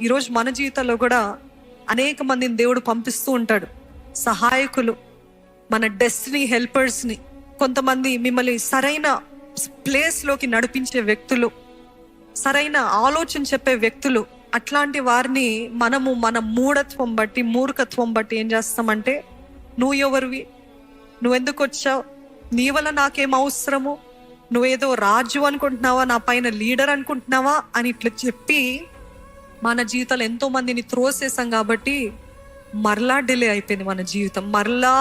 ఈరోజు మన జీవితాల్లో కూడా అనేక మందిని దేవుడు పంపిస్తూ ఉంటాడు, సహాయకులు, మన డెస్టినీ హెల్పర్స్ని. కొంతమంది మిమ్మల్ని సరైన ప్లేస్లోకి నడిపించే వ్యక్తులు, సరైన ఆలోచన చెప్పే వ్యక్తులు. అట్లాంటి వారిని మనము మన మూఢత్వం బట్టి, మూర్ఖత్వం బట్టి ఏం చేస్తామంటే, నువ్వు ఎవరివి, నువ్వెందుకు వచ్చావు, నీ వల్ల నాకేం అవసరము, నువ్వేదో రాజు అనుకుంటున్నావా, నా పైన లీడర్ అనుకుంటున్నావా అని ఇట్లా చెప్పి మన జీవితాలు ఎంతో మందిని త్రోసేసాం. కాబట్టి మరలా డిలే అయిపోయింది మన జీవితం, మరలా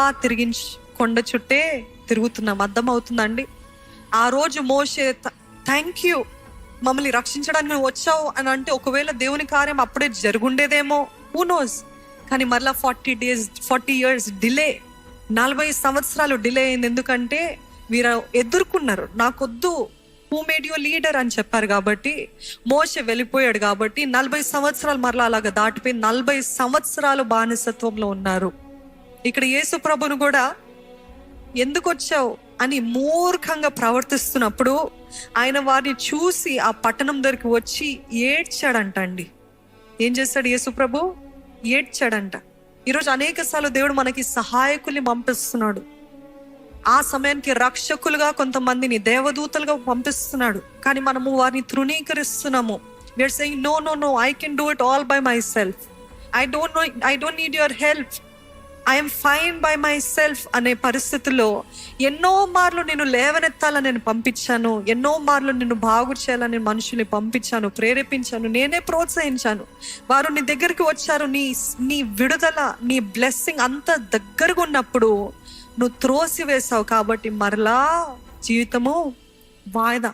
కొండ చుట్టే తిరుగుతున్నాం. అర్థమవుతుందండి? ఆ రోజు మోషే థ్యాంక్ యూ, మమ్మల్ని రక్షించడానికి నువ్వు వచ్చావు అని అంటే, ఒకవేళ దేవుని కార్యం అప్పుడే జరుగుండేదేమో, హూ నోస్. కానీ మరలా 40 years డిలే, 40 సంవత్సరాలు డిలే అయింది. ఎందుకంటే వీరు ఎదుర్కొన్నారు, నాకొద్దు, హూ మేడ్ యూ లీడర్ అని చెప్పారు కాబట్టి. మోషే వెళ్ళిపోయాడు కాబట్టి 40 సంవత్సరాలు మరలా అలాగ దాటిపోయి 40 సంవత్సరాలు బానిసత్వంలో ఉన్నారు. ఇక్కడ యేసు ప్రభును కూడా ఎందుకు వచ్చావు అని మూర్ఖంగా ప్రవర్తిస్తున్నప్పుడు ఆయన వారిని చూసి ఆ పట్టణం దగ్గరికి వచ్చి ఏడ్చాడంట అండి. ఏం చేశాడు యేసు ప్రభు? ఏడ్చాడంట. ఈరోజు అనేక సార్లు దేవుడు మనకి సహాయకుల్ని పంపిస్తున్నాడు, ఆ సమయానికి రక్షకులుగా కొంతమందిని, దేవదూతలుగా పంపిస్తున్నాడు. కానీ మనము వారిని తృణీకరిస్తున్నాము. We are saying no no no, I can do it all by myself, I don't need your help, I'm fine by myself అనే పరిస్థితుల్లో ఎన్నో మార్లు నేను లేవనెత్తాలని నేను పంపించాను, ఎన్నో మార్లు నిన్ను బాగు చేయాలని మనుషుల్ని పంపించాను, ప్రేరేపించాను, నేనే ప్రోత్సహించాను. వారు నీ దగ్గరికి వచ్చారు. నీ విడుదల, నీ బ్లెస్సింగ్ అంత దగ్గరగా ఉన్నప్పుడు నువ్వు త్రోసి వేసావు. కాబట్టి మరలా జీవితము వాయిదా.